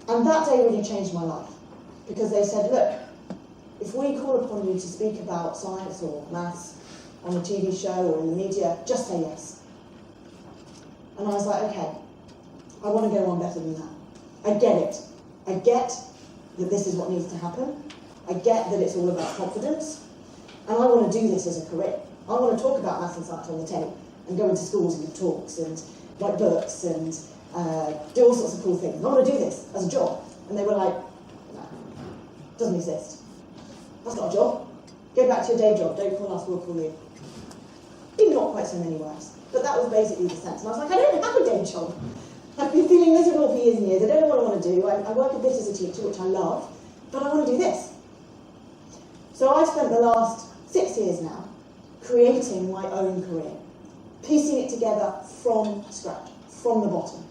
And that day really changed my life, because they said, look, if we call upon you to speak about science or maths on a TV show or in the media, just say yes. And I was like, okay, I want to go on better than that. I get it. I get that this is what needs to happen. I get that it's all about confidence. And I want to do this as a career. I want to talk about maths and science on the telly and go into schools and give talks and write books and do all sorts of cool things. I want to do this as a job. And they were like, no, doesn't exist. That's not a job. Go back to your day job. Don't call us, we'll call you. In not quite so many words. But that was basically the sense. And I was like, I don't have a day job. I've been feeling miserable for years and years. I don't know what I want to do. I work a bit as a teacher, which I love, but I want to do this. So I've spent the last 6 years now creating my own career, piecing it together from scratch, from the bottom.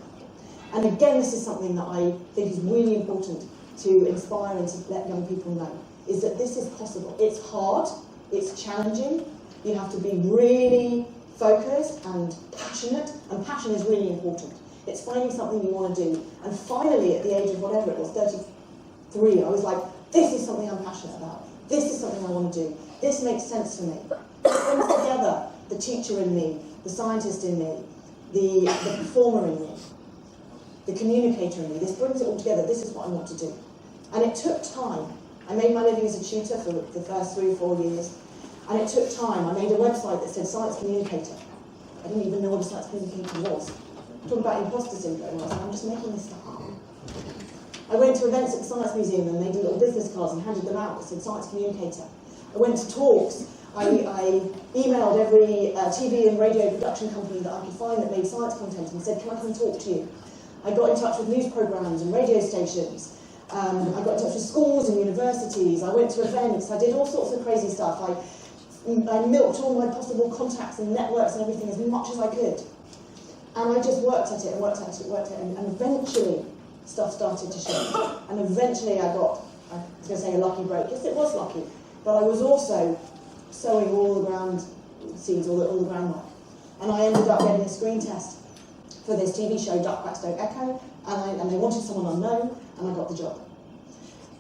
And again, this is something that I think is really important to inspire and to let young people know is that this is possible. It's hard, it's challenging, you have to be really focused and passion is really important. It's finding something you want to do. And finally, at the age of whatever it was, 33, I was like, this is something I'm passionate about. This is something I want to do. This makes sense for me. It brings together the teacher in me, the scientist in me, the performer in me, the communicator in me. This brings it all together. This is what I want to do. And it took time. I made my living as a tutor for the first 3 or 4 years. And it took time. I made a website that said Science Communicator. I didn't even know what a science communicator was. Talking about imposter syndrome, I was like, I'm just making this stuff up. I went to events at the Science Museum and made little business cards and handed them out that said Science Communicator. I went to talks. I emailed every TV and radio production company that I could find that made science content and said, can I come and talk to you? I got in touch with news programmes and radio stations. I got in touch with schools and universities. I went to events. I did all sorts of crazy stuff. I milked all my possible contacts and networks and everything as much as I could. And I just worked at it and worked at it and worked at it. And eventually, stuff started to change. And eventually I got, I was going to say a lucky break. Yes, it was lucky. But I was also sowing all the ground seeds, all the groundwork. And I ended up getting a screen test for this TV show, Duck Quacks Don't Echo. And they wanted someone unknown, and I got the job.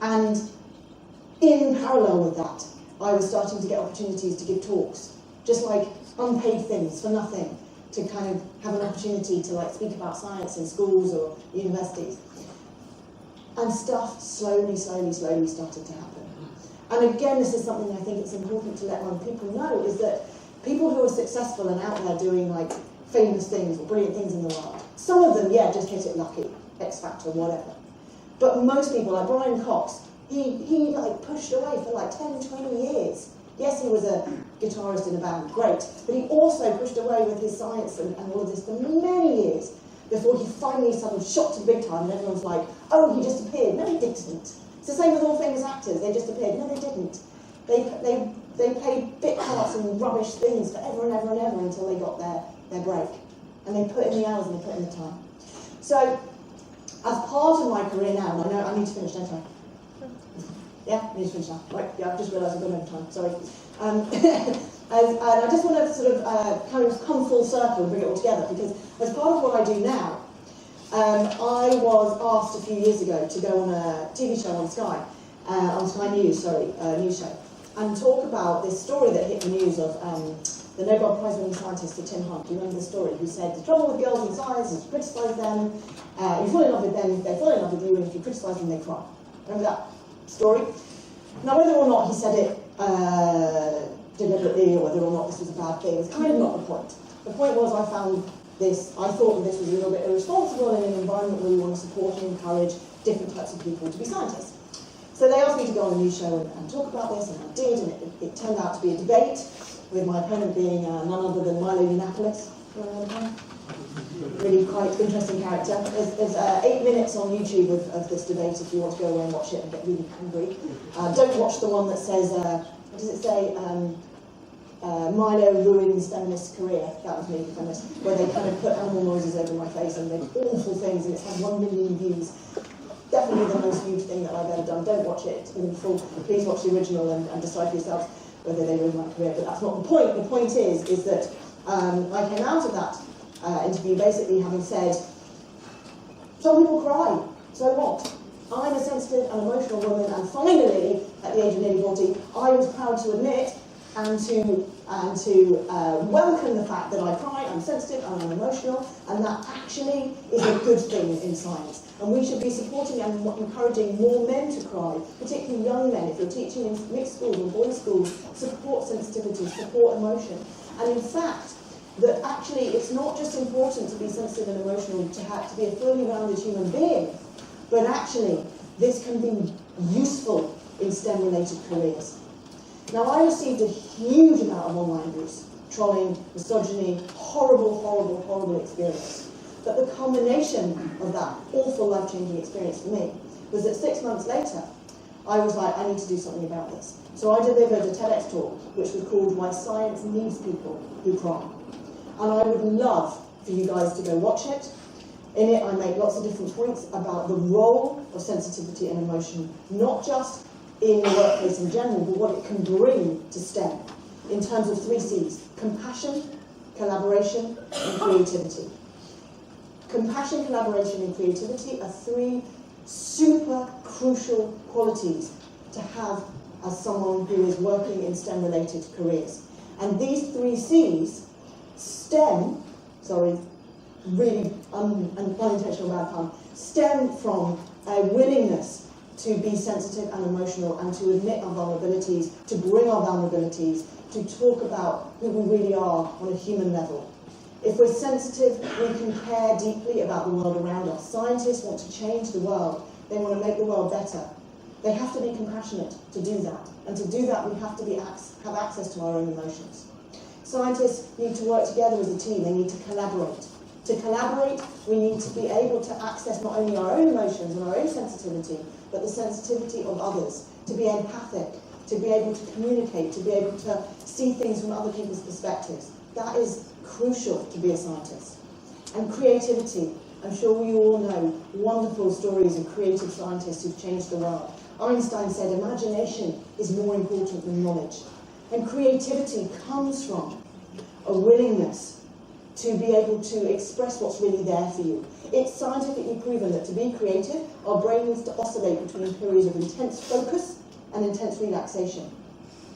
And in parallel with that, I was starting to get opportunities to give talks, just like unpaid things for nothing, to kind of have an opportunity to like speak about science in schools or universities. And stuff slowly started to happen. And again, this is something I think it's important to let young people know, is that people who are successful and out there doing like famous things or brilliant things in the world, some of them, yeah, just hit it lucky, X Factor, whatever. But most people, like Brian Cox, he like pushed away for like 10, 20 years. Yes, he was a guitarist in a band, great, but he also pushed away with his science and all of this for many years before he finally suddenly shot to big time and everyone's like, oh, he just appeared. No, he didn't. It's the same with all famous actors, they just appeared. No, they didn't. They played bit parts and rubbish things forever and ever and ever until they got their break. And they put in the hours and they put in the time. So, as part of my career now, I know I need to finish, don't I? Yeah, I need to finish now. Right, yeah, I've just realised I've gone over time, sorry. And I just want to sort of kind of come full circle and bring it all together, because as part of what I do now, I was asked a few years ago to go on a TV show on Sky News, news show, and talk about this story that hit the news of the Nobel Prize-winning scientist Tim Hunt. Do you remember the story? Who said the trouble with girls in science is to criticise them, you fall in love with them, they fall in love with you, and if you criticise them, they cry. Remember that story? Now, whether or not he said it deliberately, or whether or not this was a bad thing, is kind of not the point. The point was I thought that this was a little bit irresponsible in an environment where you want to support and encourage different types of people to be scientists. So they asked me to go on a news show and talk about this, and I did, and it turned out to be a debate, with my opponent being none other than Milo Yiannopoulos. Really quite interesting character. There's 8 minutes on YouTube of this debate if you want to go away and watch it and get really angry. Don't watch the one that says, what does it say? Milo ruins feminist career. That was me, feminist. Where they kind of put animal noises over my face and they're awful things, and it's had 1 million views. Definitely the most viewed thing that I've ever done. Don't watch it, it's going to be full. Please watch the original and decide for yourselves whether they ruin my career. But that's not the point. The point is that I came out of that interview basically having said, some people cry, so what? I'm a sensitive and emotional woman, and finally, at the age of nearly 40, I was proud to admit and to welcome the fact that I cry, I'm sensitive and I'm emotional, and that actually is a good thing in science. And we should be supporting and encouraging more men to cry, particularly young men. If you're teaching in mixed schools or boys' schools, support sensitivity, support emotion. And in fact, that actually it's not just important to be sensitive and emotional, to be a fully rounded human being, but actually this can be useful in STEM-related careers. Now, I received a huge amount of online abuse, trolling, misogyny, horrible experience. But the combination of that awful life-changing experience for me was that 6 months later, I was like, I need to do something about this. So I delivered a TEDx talk, which was called Why Science Needs People Who Cry. And I would love for you guys to go watch it. In it, I make lots of different points about the role of sensitivity and emotion, not just in the workplace in general, but what it can bring to STEM in terms of 3 C's: compassion, collaboration, and creativity. Compassion, collaboration, and creativity are 3 super crucial qualities to have as someone who is working in STEM-related careers. And these 3 C's stem, really unintentional bad pun, stem from a willingness to be sensitive and emotional and to admit our vulnerabilities, to bring our vulnerabilities, to talk about who we really are on a human level. If we're sensitive, we can care deeply about the world around us. Scientists want to change the world. They want to make the world better. They have to be compassionate to do that. And to do that, we have to have access to our own emotions. Scientists need to work together as a team. They need to collaborate. To collaborate, we need to be able to access not only our own emotions and our own sensitivity, but the sensitivity of others, to be empathic, to be able to communicate, to be able to see things from other people's perspectives. That is crucial to be a scientist. And creativity. I'm sure you all know wonderful stories of creative scientists who've changed the world. Einstein said imagination is more important than knowledge. And creativity comes from a willingness to be able to express what's really there for you. It's scientifically proven that to be creative, our brain needs to oscillate between periods of intense focus and intense relaxation.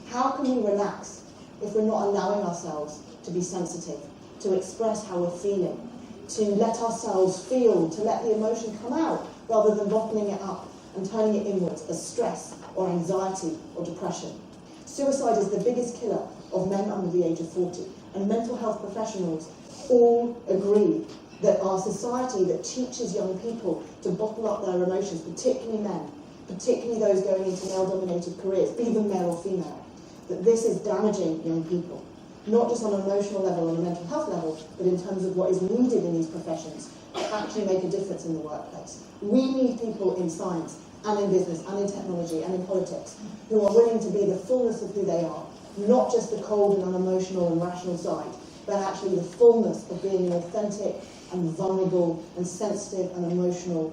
How can we relax if we're not allowing ourselves to be sensitive, to express how we're feeling, to let ourselves feel, to let the emotion come out, rather than bottling it up and turning it inwards as stress or anxiety or depression? Suicide is the biggest killer of men under the age of 40, and mental health professionals all agree that our society that teaches young people to bottle up their emotions, particularly men, particularly those going into male-dominated careers, be them male or female, that this is damaging young people, not just on an emotional level, on a mental health level, but in terms of what is needed in these professions to actually make a difference in the workplace. We need people in science and in business and in technology and in politics who are willing to be the fullness of who they are, not just the cold and unemotional and rational side, but actually the fullness of being an authentic and vulnerable and sensitive and emotional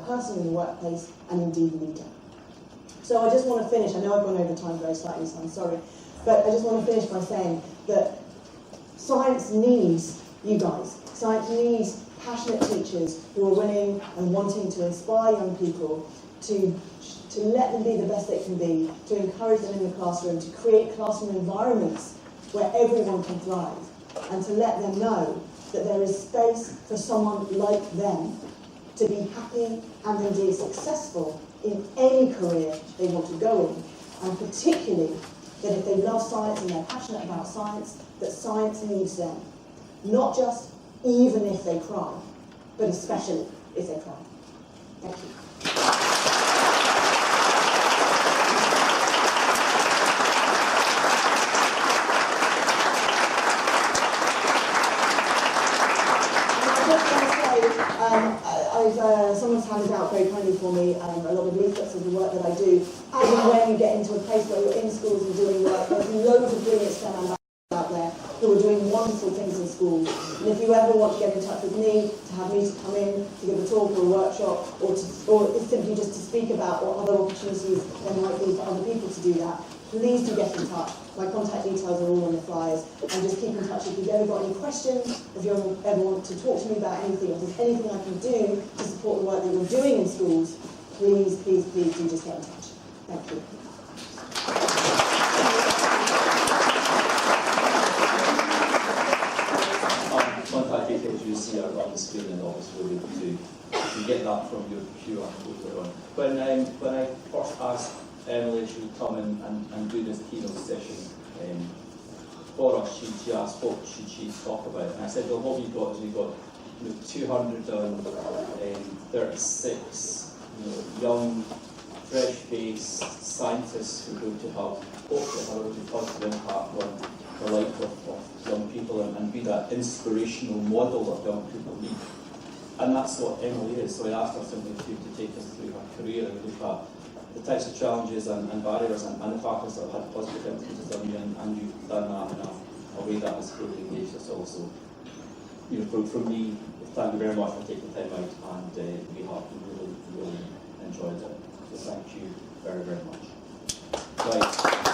person in the workplace, and indeed leader. So I just want to finish, I know I've gone over time very slightly, so I'm sorry, but I just want to finish by saying that science needs you guys. Science needs passionate teachers who are willing and wanting to inspire young people, to let them be the best they can be, to encourage them in the classroom, to create classroom environments where everyone can thrive, and to let them know that there is space for someone like them to be happy and indeed successful in any career they want to go in, and particularly that if they love science and they're passionate about science, that science needs them. Not just even if they cry, but especially if they cry. Thank you. Someone's handed out very kindly for me a lot of leaflets of the work that I do. As and when you get into a place where you're in schools and doing work, there's loads of brilliant STEM ambassadors out there who are doing wonderful things in schools. And if you ever want to get in touch with me, to have me to come in, to give a talk or a workshop, or simply just to speak about what other opportunities there might be for other people to do that, please do get in touch. My contact details are all on the flyers, and just keep in touch if you've ever got any questions, if you ever want to talk to me about anything, if there's anything I can do to support the work that you're doing in schools, please, please, please do just get in touch. Thank you.
Contact details you see are on the screen, and obviously we'll be able to get that from your QR code later on. When I first asked Emily she would come in and do this keynote session for us, she asked what should she talk about, and I said, well, what we've got is we've got 236 young, fresh-faced scientists who are going to have, hopefully, have a really positive impact on the life of young people and be that inspirational model that young people need. And that's what Emily is. So I asked her simply to take us through her career and look at the types of challenges and barriers and the factors that have had positive influences on you, and you've done that in a way that has really engaged us all. So, from me, thank you very much for taking the time out, and we have really, really enjoyed it. So thank you very, very much. Right.